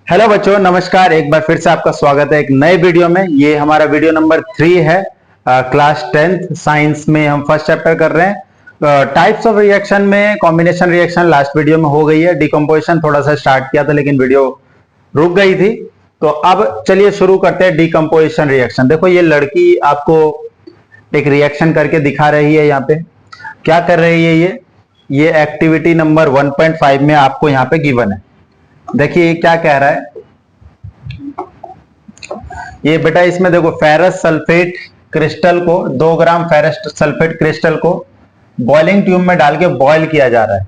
Hello बच्चों, नमस्कार। एक बार फिर से आपका स्वागत है एक नए वीडियो में। ये हमारा वीडियो नंबर 3 है। क्लास 10th साइंस में हम फर्स्ट चैप्टर कर रहे हैं। टाइप्स ऑफ रिएक्शन में कॉम्बिनेशन रिएक्शन लास्ट वीडियो में हो गई है। डिकम्पोजिशन थोड़ा सा स्टार्ट किया था लेकिन वीडियो रुक गई थी। तो अब चलिए शुरू करते हैं डिकम्पोजिशन रिएक्शन। देखो, ये लड़की आपको एक रिएक्शन करके दिखा रही है। यहाँ पे क्या कर रही है ये एक्टिविटी नंबर 1.5 में आपको यहाँ पे गिवन है। देखिए क्या कह रहा है ये बेटा। इसमें देखो, फेरस सल्फेट क्रिस्टल को 2 ग्राम फेरस सल्फेट क्रिस्टल को बॉइलिंग ट्यूब में डाल के बॉयल किया जा रहा है।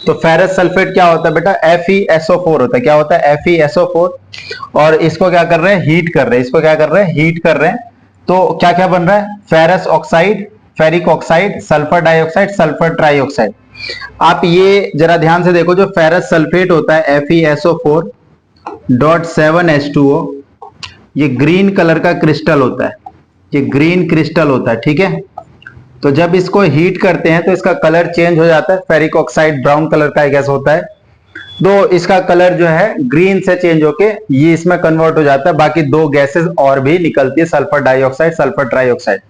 तो फेरस सल्फेट क्या होता है बेटा? FeSO4 होता है। क्या होता है? FeSO4। और इसको क्या कर रहे हैं? हीट कर रहे हैं। इसको क्या कर रहे हैं? हीट कर रहे हैं। तो क्या क्या बन रहा है? Ferrous oxide, ferric oxide, sulphur dioxide, sulphur trioxide. आप ये जरा ध्यान से देखो, जो फेरस सल्फेट होता है FeSO4.7H2O, ये ग्रीन कलर का क्रिस्टल होता है। ये ग्रीन क्रिस्टल होता है, ठीक है। तो जब इसको हीट करते हैं तो इसका कलर चेंज हो जाता है। फेरिक ऑक्साइड ब्राउन कलर का गैस होता है, तो इसका कलर जो है ग्रीन से चेंज होके ये इसमें कन्वर्ट हो जाता है। बाकी 2 गैसेस और भी निकलती है, सल्फर डाइऑक्साइड, सल्फर ट्राइऑक्साइड।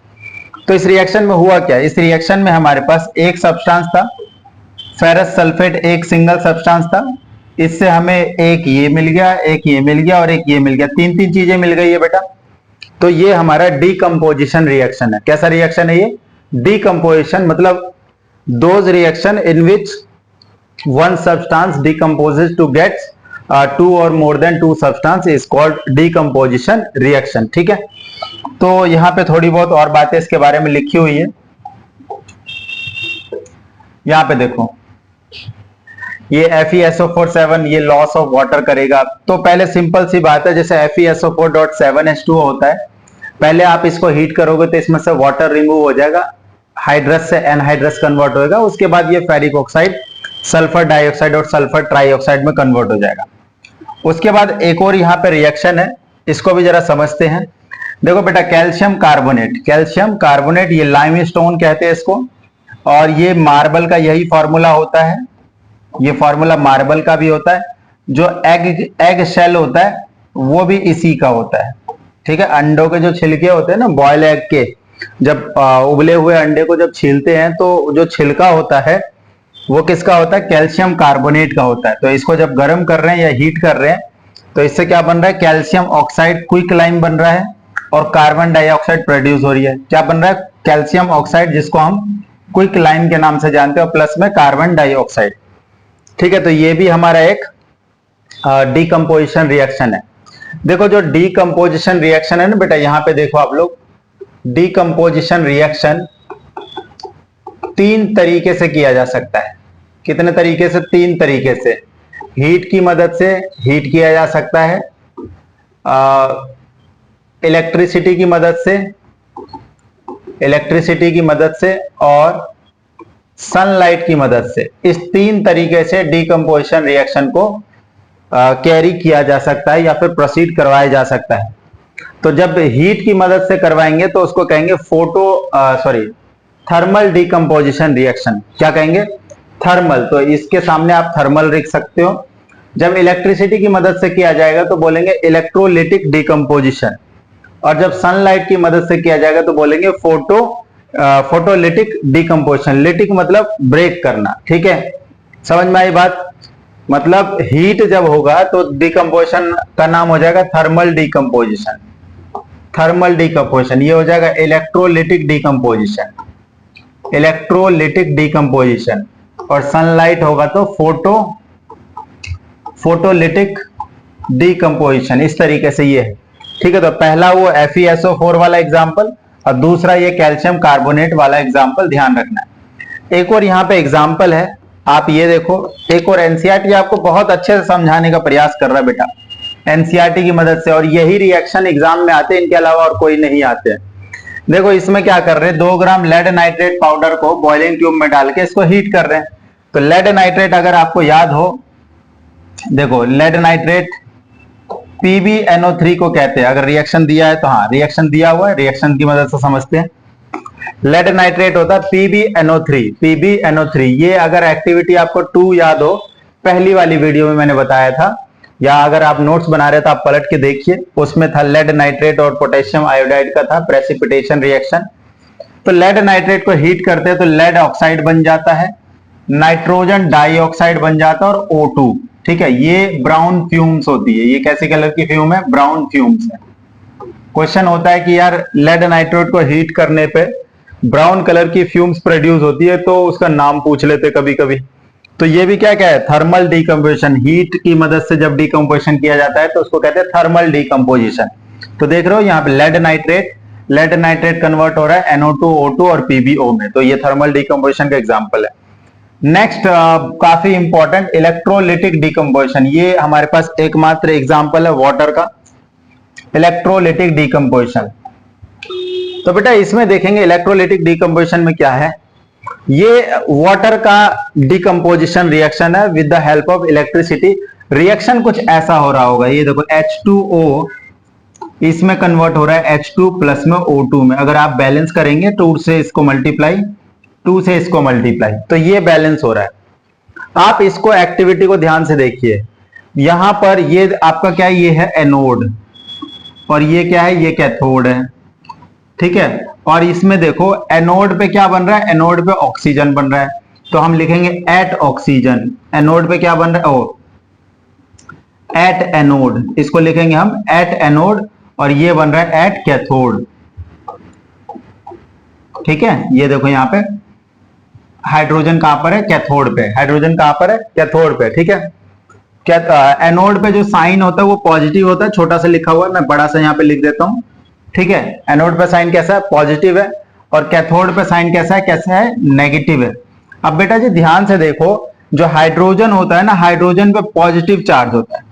तो इस रिएक्शन में हुआ क्या? इस रिएक्शन में हमारे पास एक सब्सटेंस था, फेरस सल्फेट, एक सिंगल सब्सटेंस था। इससे हमें एक ये मिल गया, एक ये मिल गया और एक ये मिल गया। 3 चीजें मिल गई है बेटा। तो ये हमारा डीकंपोजिशन रिएक्शन है। कैसा रिएक्शन है ये? डीकंपोजिशन मतलब those reaction in which one substance decomposes to get 2 और more than 2 substance is called decomposition reaction, ठीक है। तो यहां पे थोड़ी बहुत और बातें इसके बारे में लिखी हुई है। यहां पे देखो, ये FeSO4 ये लॉस ऑफ वाटर करेगा। तो पहले सिंपल सी बात है, जैसे FeSO4.7H2O होता है, पहले आप इसको हीट करोगे तो इसमें से वाटर रिमूव हो जाएगा, हाइड्रस से एनहाइड्रस कन्वर्ट होगा। उसके बाद ये फेरिक ऑक्साइड, सल्फर डाइऑक्साइड और सल्फर ट्राइऑक्साइड में कन्वर्ट हो जाएगा। उसके बाद एक और यहाँ पे रिएक्शन है, इसको भी जरा समझते हैं। देखो बेटा, कैल्शियम कार्बोनेट, कैल्शियम कार्बोनेट, ये लाइमस्टोन कहते हैं इसको, और ये मार्बल का यही फॉर्मूला होता है। ये फॉर्मूला मार्बल का भी होता है। जो एग शेल होता है वो भी इसी का होता है, ठीक है। अंडों के जो छिलके होते हैं ना, बॉयल एग के, जब उबले हुए अंडे को जब छीलते हैं तो जो छिलका होता है वो किसका होता है? कैल्शियम कार्बोनेट का होता है। तो इसको जब गर्म कर रहे हैं या हीट कर रहे हैं तो इससे क्या बन रहा है? कैल्शियम ऑक्साइड क्विक लाइम बन रहा है और कार्बन डाइऑक्साइड प्रोड्यूस हो रही है। क्या बन रहा है? कैल्शियम ऑक्साइड, जिसको हम क्विक लाइम के नाम से जानते हैं, और प्लस में कार्बन डाइऑक्साइड, ठीक है। तो ये भी हमारा एक डीकंपोजिशन रिएक्शन है। देखो, जो डीकंपोजिशन रिएक्शन है ना बेटा, यहां पे देखो आप लोग, डीकंपोजिशन रिएक्शन 3 तरीके से किया जा सकता है। कितने तरीके से? 3 तरीके से। हीट की मदद से हीट किया जा सकता है, इलेक्ट्रिसिटी की मदद से, इलेक्ट्रिसिटी की मदद से, और सनलाइट की मदद से। इस 3 तरीके से डीकंपोजिशन रिएक्शन को कैरी किया जा सकता है या फिर प्रोसीड करवाया जा सकता है। तो जब हीट की मदद से करवाएंगे तो उसको कहेंगे थर्मल डीकंपोजिशन रिएक्शन। क्या कहेंगे? थर्मल। तो इसके सामने आप थर्मल लिख सकते हो। जब इलेक्ट्रिसिटी की मदद से किया जाएगा तो बोलेंगे इलेक्ट्रोलिटिक डीकंपोजिशन, और जब सनलाइट की मदद से किया जाएगा तो बोलेंगे फोटोलिटिक डीकंपोजिशन। लिटिक मतलब ब्रेक करना, ठीक है। समझ में आई बात? मतलब हीट जब होगा तो डीकंपोजिशन का नाम हो जाएगा थर्मल डीकंपोजिशन। थर्मल डीकंपोजिशन ये हो जाएगा इलेक्ट्रोलिटिक डीकंपोजिशन, इलेक्ट्रोलिटिक डीकंपोजिशन। और सनलाइट होगा तो फोटोलिटिक डीकंपोजिशन। इस तरीके से ये है, ठीक है। तो पहला वो FeSO4 वाला एग्जांपल, और दूसरा ये कैल्शियम कार्बोनेट वाला एग्जांपल, ध्यान रखना है। एक और यहाँ पे एग्जांपल है, आप ये देखो। एक और एनसीईआरटी आपको बहुत अच्छे से समझाने का प्रयास कर रहा है बेटा, एनसीईआरटी की मदद से। और यही रिएक्शन एग्जाम में आते हैं, इनके अलावा और कोई नहीं आते हैं। देखो, इसमें क्या कर रहे हैं? 2 ग्राम लेड नाइट्रेट पाउडर को बॉइलिंग ट्यूब में डाल के इसको हीट कर रहे हैं। तो लेड नाइट्रेट अगर आपको याद हो, देखो लेड नाइट्रेट PbNO3 को कहते हैं। अगर रिएक्शन दिया है तो हाँ, रिएक्शन दिया हुआ है, रिएक्शन की मदद से समझते हैं। लेड नाइट्रेट होता है PbNO3। ये अगर एक्टिविटी आपको 2 याद हो, पहली वाली वीडियो में मैंने बताया था, या अगर आप नोट्स बना रहे तो आप पलट के देखिए, उसमें था लेड नाइट्रेट और पोटेशियम आयोडाइड का था प्रेसिपिटेशन रिएक्शन। तो लेड नाइट्रेट को हीट करते हैं तो लेड ऑक्साइड बन जाता है, नाइट्रोजन डाइऑक्साइड बन जाता है और O2। ठीक है, ये ब्राउन फ्यूम्स होती है। ये कैसे कलर की फ्यूम है? ब्राउन फ्यूम्स है। क्वेश्चन होता है कि यार लेड नाइट्रेट को हीट करने पे ब्राउन कलर की फ्यूम्स प्रोड्यूस होती है, तो उसका नाम पूछ लेते कभी कभी। तो ये भी क्या क्या है? Thermal decomposition. हीट की मदद से जब डिकम्पोजिशन किया जाता है तो उसको कहते हैं थर्मल डिकम्पोजिशन। तो देख रहे हो यहाँ पे लेड नाइट्रेट कन्वर्ट हो रहा है NO2 O2 और PbO में, तो ये थर्मल डिकम्पोजिशन का एग्जांपल है। नेक्स्ट काफी इंपॉर्टेंट इलेक्ट्रोलिटिक डिकम्पोजिशन। ये हमारे पास एकमात्र एग्जांपल है वाटर का, इलेक्ट्रोलिटिक डिकम्पोजिशन। तो बेटा इसमें देखेंगे इलेक्ट्रोलिटिक डिकम्पोजिशन में क्या है। ये वाटर का डिकम्पोजिशन रिएक्शन है with the help of electricity. Reaction कुछ ऐसा हो रहा होगा, ये देखो H2O इसमें कन्वर्ट हो रहा है H2 प्लस में O2 में। अगर आप बैलेंस करेंगे 2 से इसको मल्टीप्लाई, तो ये बैलेंस हो रहा है। आप इसको एक्टिविटी को ध्यान से देखिए, यहां पर ये आपका क्या है? ये है एनोड और ये क्या है? ये कैथोड है। ठीक है, और इसमें देखो एनोड पे क्या बन रहा है? एनोड पे ऑक्सीजन बन रहा है, तो हम लिखेंगे एट ऑक्सीजन। एनोड पे क्या बन रहा है? एट एनोड, इसको लिखेंगे हम एट एनोड, और ये बन रहा है एट कैथोड। ठीक है, ये देखो यहां पे हाइड्रोजन कहां पर है? कैथोड पे। हाइड्रोजन कहां पर है? कैथोड पे। ठीक है, एनोड पे जो साइन होता है वो पॉजिटिव होता है, छोटा सा लिखा हुआ है, मैं बड़ा सा यहाँ पे लिख देता हूं। ठीक है, एनोड पे साइन कैसा है? पॉजिटिव है, और कैथोड पे साइन कैसा है? कैसा है? नेगेटिव है। अब बेटा जी ध्यान से देखो, जो हाइड्रोजन होता है ना, हाइड्रोजन पे पॉजिटिव चार्ज होता है।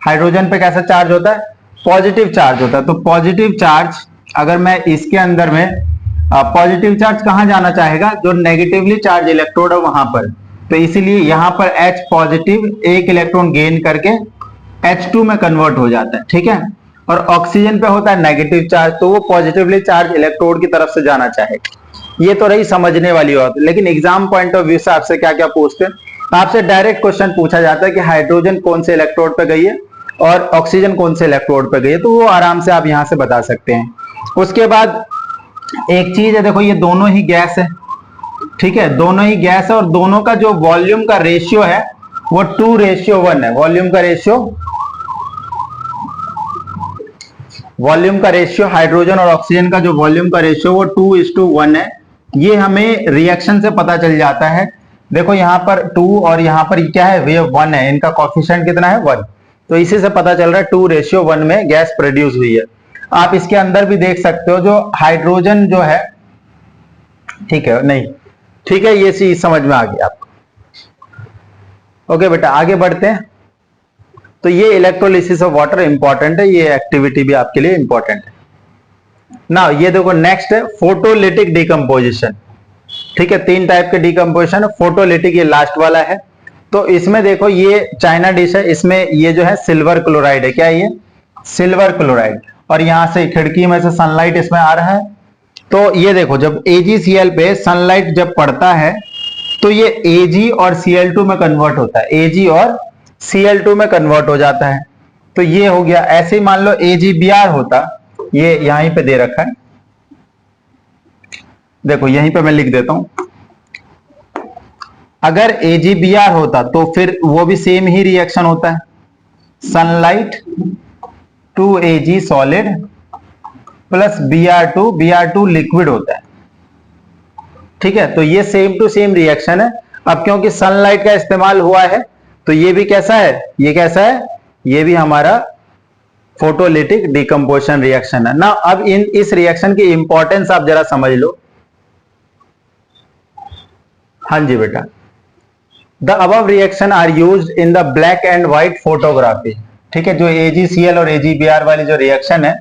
हाइड्रोजन पे कैसा चार्ज होता है? पॉजिटिव चार्ज होता है। तो पॉजिटिव चार्ज अगर मैं इसके अंदर में पॉजिटिव चार्ज कहां जाना चाहेगा? जो नेगेटिवली चार्ज इलेक्ट्रोड है वहां पर। तो इसीलिए यहां पर H पॉजिटिव एक इलेक्ट्रॉन गेन करके H2 में कन्वर्ट हो जाता है। ठीक है, और ऑक्सीजन पे होता है नेगेटिव चार्ज, तो वो पॉजिटिवली चार्ज इलेक्ट्रोड की तरफ से जाना चाहेगा। ये तो रही समझने वाली बात, लेकिन एग्जाम पॉइंट ऑफ व्यू से आपसे क्या क्या पूछते हैं? आपसे डायरेक्ट क्वेश्चन पूछा जाता है कि हाइड्रोजन कौन से इलेक्ट्रोड पे गई है और ऑक्सीजन कौन से इलेक्ट्रोड पे गई है, तो वो आराम से आप यहां से बता सकते हैं। उसके बाद एक चीज है, देखो ये दोनों ही गैस है। ठीक है, दोनों ही गैस है, और दोनों का जो वॉल्यूम का रेशियो है वो 2:1 है। वॉल्यूम का रेशियो हाइड्रोजन और ऑक्सीजन का जो वॉल्यूम का रेशियो वो 2:1 है। ये हमें रिएक्शन से पता चल जाता है। देखो यहां पर 2 और यहां पर क्या है? वे 1 है, इनका कोफिशिएंट कितना है? 1। तो इसी से पता चल रहा है 2:1 में गैस प्रोड्यूस हुई है। आप इसके अंदर भी देख सकते हो, जो हाइड्रोजन जो है, ठीक है नहीं, ठीक है, ये चीज समझ में आ गई आपको। ओके बेटा आगे बढ़ते हैं। तो ये इलेक्ट्रोलिसिस ऑफ वाटर इंपॉर्टेंट है, ये एक्टिविटी भी आपके लिए इंपॉर्टेंट है ना। ये देखो नेक्स्ट है फोटोलिटिक डिकम्पोजिशन। ठीक है, 3 टाइप के डिकम्पोजिशन है। फोटोलिटिक ये लास्ट वाला है। तो इसमें देखो ये चाइना डिश है, इसमें ये जो है सिल्वर क्लोराइड है। क्या है ये? Silver chloride. और यहां से खिड़की में से सनलाइट इसमें आ रहा है। तो ये देखो जब AgCl पे सनलाइट जब पड़ता है तो ये Ag और Cl2 में कन्वर्ट होता है, Ag और Cl2 में कन्वर्ट हो जाता है। तो ये हो गया। ऐसे ही मान लो AgBr होता, ये यहीं पे दे रखा है, देखो यहीं पे मैं लिख देता हूं। अगर AgBr होता तो फिर वो भी सेम ही रिएक्शन होता है, sunlight to Ag solid plus Br2 liquid होता है। ठीक है, तो ये सेम टू सेम रिएक्शन है। अब क्योंकि सनलाइट का इस्तेमाल हुआ है तो ये भी कैसा है? ये कैसा है? ये भी हमारा फोटोलिटिक डिकम्पोजिशन रिएक्शन है ना। अब इस रिएक्शन की इंपॉर्टेंस आप जरा समझ लो। हाँ जी बेटा, the above reaction are used in the black and white photography. ठीक है, जो AgCl और AgBr वाली जो रिएक्शन है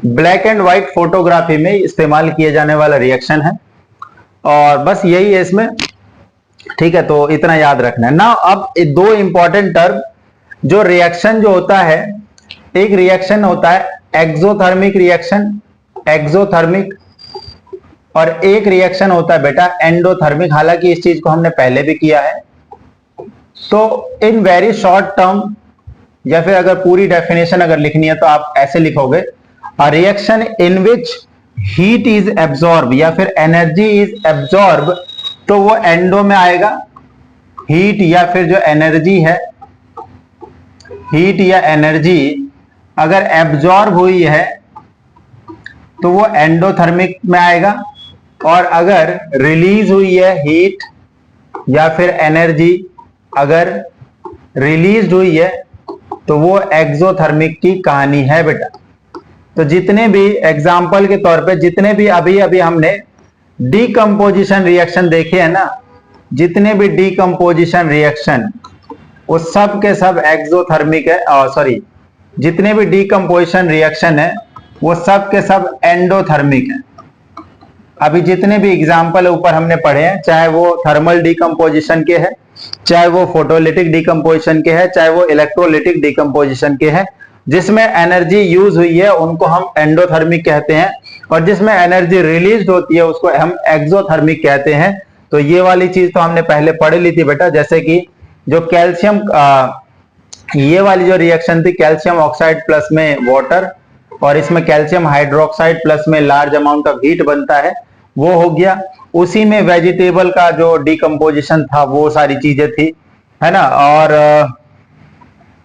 ब्लैक एंड व्हाइट फोटोग्राफी में इस्तेमाल किए जाने वाला रिएक्शन है, और बस यही है इसमें। ठीक है, तो इतना याद रखना है ना। अब 2 इंपॉर्टेंट टर्म, जो रिएक्शन जो होता है, एक रिएक्शन होता है एक्सोथर्मिक रिएक्शन, एक्सोथर्मिक, और एक रिएक्शन होता है बेटा एंडोथर्मिक। हालांकि इस चीज को हमने पहले भी किया है। तो इन वेरी शॉर्ट टर्म या फिर अगर पूरी डेफिनेशन अगर लिखनी है तो आप ऐसे लिखोगे, a reaction in which heat is absorb या फिर एनर्जी इज एब्जॉर्ब, तो वो एंडो में आएगा। हीट या फिर जो एनर्जी है, हीट या एनर्जी अगर एब्जॉर्ब हुई है तो वो एंडोथर्मिक में आएगा, और अगर रिलीज हुई है हीट या फिर एनर्जी अगर रिलीज हुई है तो वो एक्सोथर्मिक की कहानी है बेटा। तो जितने भी एग्जाम्पल के तौर पे जितने भी अभी अभी हमने डीकंपोजिशन रिएक्शन देखे हैं ना, जितने भी डीकंपोजिशन रिएक्शन वो सब के सब एक्सोथर्मिक है, सॉरी, जितने भी डीकंपोजिशन रिएक्शन है वो सब के सब एंडोथर्मिक है। अभी जितने भी एग्जाम्पल ऊपर हमने पढ़े हैं, चाहे वो थर्मल डीकंपोजिशन के हैं, चाहे वो फोटोलिटिक डीकंपोजिशन के हैं, चाहे वो इलेक्ट्रोलिटिक डीकंपोजिशन के हैं, जिसमें एनर्जी यूज हुई है उनको हम एंडोथर्मिक कहते हैं, और जिसमें एनर्जी रिलीज होती है उसको हम एक्सोथर्मिक कहते हैं। तो ये वाली चीज तो हमने पहले पढ़ ली थी बेटा, जैसे कि जो कैल्शियम, ये वाली जो रिएक्शन थी कैल्शियम ऑक्साइड प्लस में वाटर, और इसमें कैल्शियम हाइड्रोक्साइड प्लस में लार्ज अमाउंट ऑफ हीट बनता है, वो हो गया। उसी में वेजिटेबल का जो डीकंपोजिशन था वो सारी चीजें थी, है ना। और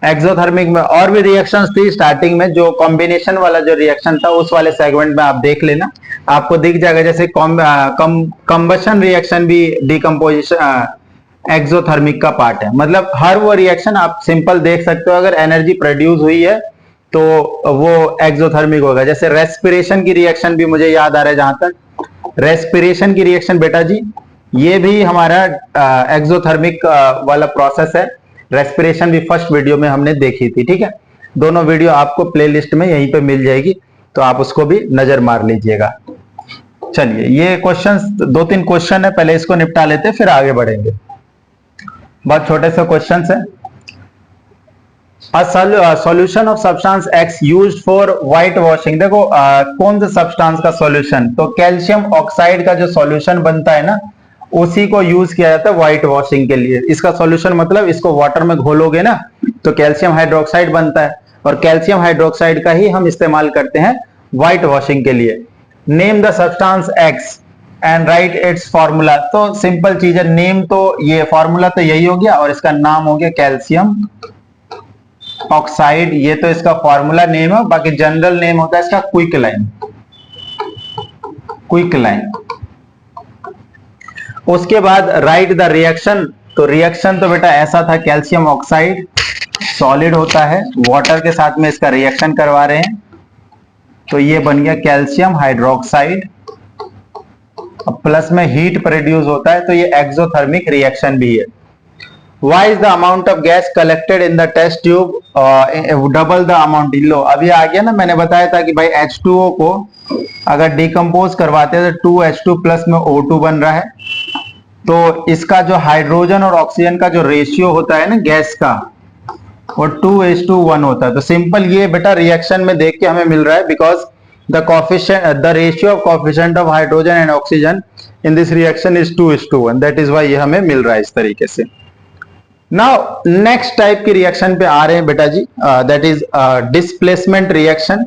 एक्सोथर्मिक में और भी रिएक्शंस थी स्टार्टिंग में, जो कॉम्बिनेशन वाला जो रिएक्शन था उस वाले सेगमेंट में आप देख लेना, आपको दिख जाएगा। जैसे कंबशन रिएक्शन भी डीकंपोजिशन एक्सोथर्मिक का पार्ट है। मतलब हर वो रिएक्शन आप सिंपल देख सकते हो, अगर एनर्जी प्रोड्यूस हुई है तो वो एक्सोथर्मिक होगा। जैसे रेस्पिरेशन की रिएक्शन भी मुझे याद आ रहा है, जहां तक रेस्पिरेशन की रिएक्शन बेटा जी, ये भी हमारा एक्सोथर्मिक वाला प्रोसेस है। रेस्पिरेशन भी फर्स्ट वीडियो में हमने देखी थी, ठीक है। दोनों वीडियो आपको प्लेलिस्ट में यहीं पे मिल जाएगी, तो आप उसको भी नजर मार लीजिएगा। चलिए, ये क्वेश्चंस 2-3 क्वेश्चन है, पहले इसको निपटा लेते हैं फिर आगे बढ़ेंगे। बहुत छोटे से क्वेश्चंस है। Solution of substance x used for white washing. देखो कौन सा सब्सटेंस का सॉल्यूशन, तो कैल्शियम ऑक्साइड का जो सॉल्यूशन बनता है ना, उसी को यूज किया जाता है व्हाइट वॉशिंग के लिए। इसका सॉल्यूशन मतलब इसको वाटर में घोलोगे ना तो कैल्शियम हाइड्रोक्साइड बनता है, और कैल्शियम हाइड्रोक्साइड का ही हम इस्तेमाल करते हैं व्हाइट वॉशिंग के लिए। Name the substance x and right it's formula. तो सिंपल चीज है, नेम तो ये फॉर्मूला तो यही हो गया, और इसका नाम हो गया कैल्शियम ऑक्साइड। ये तो इसका फॉर्मूला नेम है, बाकी जनरल नेम होता है इसका क्विकलाइन। क्विकलाइन। उसके बाद राइट द रिएक्शन। तो रिएक्शन तो बेटा ऐसा था, कैल्शियम ऑक्साइड सॉलिड होता है, वाटर के साथ में इसका रिएक्शन करवा रहे हैं, तो ये बन गया कैल्शियम हाइड्रोक्साइड। प्लस में हीट प्रोड्यूस होता है, तो ये एक्सोथर्मिक रिएक्शन भी है। Why is the amount of gas collected in the test tube double the amount? लो अभी आ गया ना, मैंने बताया था कि भाई H2O को अगर डिकम्पोज करवाते हैं तो 2H2 प्लस में O2 बन रहा है, तो इसका जो हाइड्रोजन और ऑक्सीजन का जो रेशियो होता है ना गैस का, वो 2:1 होता है। तो सिंपल ये बेटा रिएक्शन में देख के हमें मिल रहा है, because the ratio of coefficient of hydrogen and oxygen in this reaction is 2:1, that is why ये हमें मिल रहा है इस तरीके से। नाउ नेक्स्ट टाइप की रिएक्शन पे आ रहे हैं बेटा जी, दैट इज डिस्प्लेसमेंट रिएक्शन।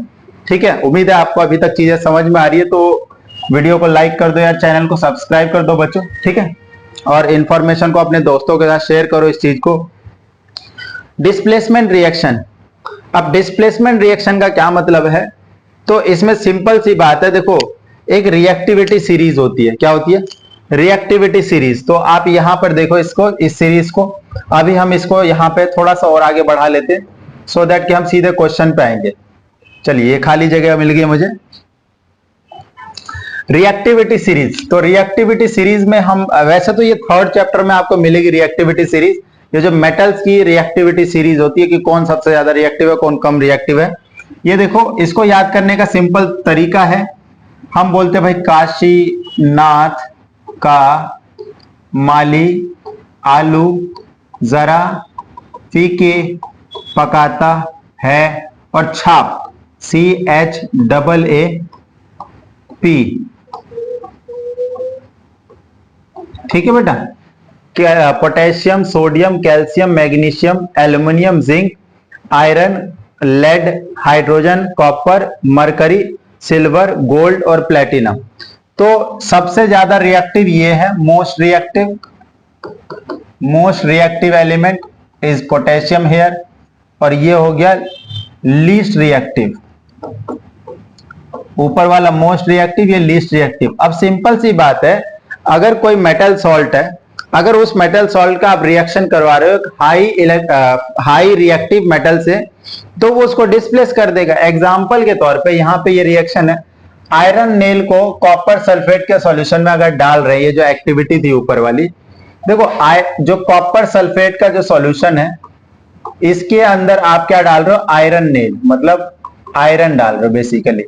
ठीक है, उम्मीद है आपको अभी तक चीजें समझ में आ रही है, तो वीडियो को लाइक कर दो यार, चैनल को सब्सक्राइब कर दो बच्चों, ठीक है, और इंफॉर्मेशन को अपने दोस्तों के साथ शेयर करो इस चीज को। Displacement reaction. अब डिस्प्लेसमेंट रिएक्शन का क्या मतलब है, तो इसमें सिंपल सी बात है, देखो एक रिएक्टिविटी सीरीज होती है। क्या होती है? Reactivity series. तो आप यहां पर देखो इसको, इस सीरीज को अभी हम इसको यहां पे थोड़ा सा और आगे बढ़ा लेते हैं, सो दैट कि हम सीधे क्वेश्चन पे आएंगे। चलिए, ये खाली जगह मिल गई मुझे। Reactivity series. तो रिएक्टिविटी सीरीज में हम, वैसे तो ये थर्ड चैप्टर में आपको मिलेगी रिएक्टिविटी सीरीज, ये जो मेटल्स की रिएक्टिविटी सीरीज होती है कि कौन सबसे ज्यादा रिएक्टिव है, कौन कम रिएक्टिव है। ये देखो, इसको याद करने का सिंपल तरीका है, हम बोलते हैं भाई काशीनाथ का माली आलू जरा फीके पकाता है, और छाप CHAAP। ठीक है बेटा, potassium, sodium, calcium, magnesium, aluminium, zinc iron, lead, hydrogen, copper, mercury, silver, gold और प्लेटिनम। तो सबसे ज्यादा रिएक्टिव ये है, most reactive element is potassium here, और ये हो गया लीस्ट रिएक्टिव। ऊपर वाला मोस्ट रिएक्टिव, ये लीस्ट रिएक्टिव। अब सिंपल सी बात है, अगर कोई मेटल सॉल्ट है, अगर उस मेटल सॉल्ट का आप रिएक्शन करवा रहे हो हाई रिएक्टिव मेटल से, तो वो उसको डिस्प्लेस कर देगा। एग्जांपल के तौर पे यहां पे ये रिएक्शन है, आयरन नेल को कॉपर सल्फेट के सॉल्यूशन में अगर डाल रहे हैं, ये जो एक्टिविटी थी ऊपर वाली, देखो जो कॉपर सल्फेट का जो सॉल्यूशन है, इसके अंदर आप क्या डाल रहे हो, आयरन नेल, मतलब आयरन डाल रहे हो बेसिकली।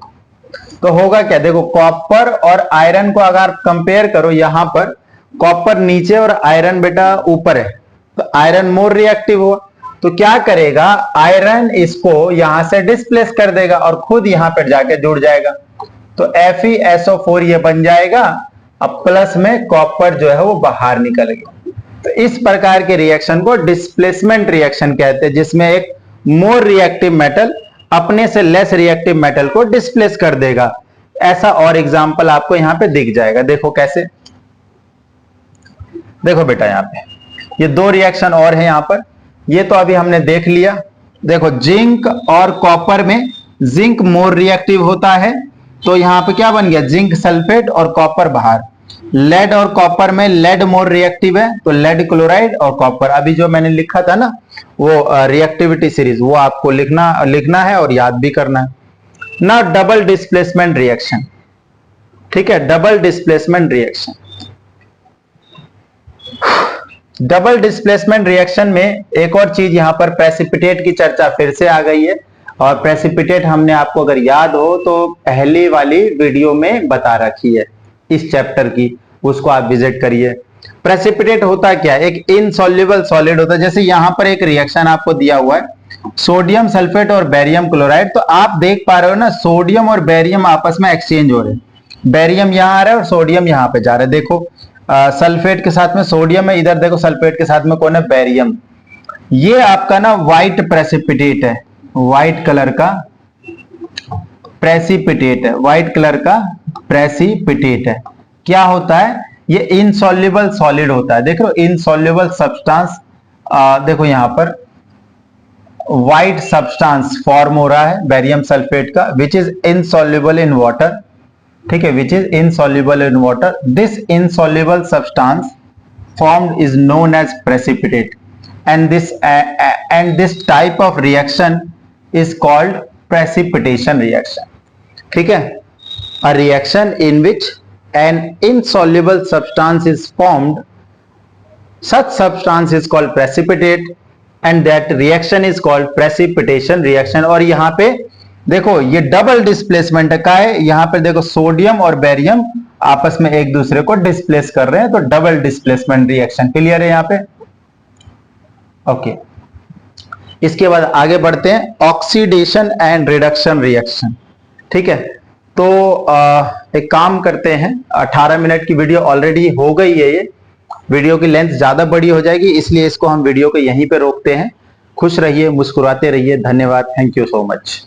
तो होगा क्या, देखो कॉपर और आयरन को अगर कंपेयर करो, यहां पर कॉपर नीचे और आयरन बेटा ऊपर है, तो आयरन मोर रिएक्टिव हुआ। तो क्या करेगा, आयरन इसको यहां से डिस्प्लेस कर देगा और खुद यहां पर जाके जुड़ जाएगा, तो FeSO4 ये बन जाएगा। अब प्लस में कॉपर जो है वो बाहर निकल गया। तो इस प्रकार के रिएक्शन को डिस्प्लेसमेंट रिएक्शन कहते हैं, जिसमें एक मोर रिएक्टिव मेटल अपने से लेस रिएक्टिव मेटल को डिस्प्लेस कर देगा। ऐसा और एग्जांपल आपको यहां पे दिख जाएगा। देखो कैसे, देखो बेटा यहां पे ये दो रिएक्शन और है यहां पर, ये तो अभी हमने देख लिया। देखो जिंक और कॉपर में जिंक मोर रिएक्टिव होता है, तो यहां पे क्या बन गया, जिंक सल्फेट और कॉपर बाहर। लेड और कॉपर में लेड मोर रिएक्टिव है, तो लेड क्लोराइड और कॉपर। अभी जो मैंने लिखा था ना वो रिएक्टिविटी सीरीज, वो आपको लिखना है और याद भी करना है ना। डबल डिस्प्लेसमेंट रिएक्शन, ठीक है, double displacement reaction. Double displacement reaction में एक और चीज यहां पर प्रेसिपिटेट की चर्चा फिर से आ गई है। और प्रेसिपिटेट हमने आपको अगर याद हो तो पहली वाली वीडियो में बता रखी है इस चैप्टर की, उसको आप विजिट करिए। प्रेसिपिटेट होता क्या है, एक इनसॉल्युबल सॉलिड होता है। जैसे यहां पर एक रिएक्शन आपको दिया हुआ है, सोडियम सल्फेट और बेरियम क्लोराइड, तो आप देख पा रहे हो ना, सोडियम और बेरियम आपस में एक्सचेंज हो रहे हैं। बेरियम यहां आ रहा है और सोडियम यहां पे जा रहा है। देखो सल्फेट के साथ में सोडियम है, इधर देखो सल्फेट के साथ में कौन है, बेरियम। ये आपका ना व्हाइट प्रेसिपिटेट है, व्हाइट कलर का प्रेसिपिटेट है, व्हाइट कलर का प्रेसिपिटेट है। क्या होता है, ये इनसॉल्युबल सॉलिड होता है। देखो इनसॉल्युबल सब्सटेंस, देखो यहां पर व्हाइट सब्सटेंस फॉर्म हो रहा है बेरियम सल्फेट का, which is insoluble in water, ठीक है, which is insoluble in water. This insoluble substance formed is known as precipitate, and this type of reaction is called precipitation reaction, ठीक है। A reaction in which an insoluble substance is formed, such substance is called precipitate, and that reaction is called precipitation reaction। और यहाँ पे देखो ये double displacement का है, यहाँ पे देखो सोडियम और बेरियम आपस में एक दूसरे को डिस्प्लेस कर रहे हैं, तो डबल डिस्प्लेसमेंट रिएक्शन। क्लियर है यहाँ पे, ओके। इसके बाद आगे बढ़ते हैं, ऑक्सीडेशन एंड रिडक्शन रिएक्शन, ठीक है। तो एक काम करते हैं, 18 मिनट की वीडियो ऑलरेडी हो गई है, ये वीडियो की लेंथ ज्यादा बड़ी हो जाएगी, इसलिए इसको हम वीडियो को यहीं पे रोकते हैं। खुश रहिए, मुस्कुराते रहिए, धन्यवाद, थैंक यू सो मच।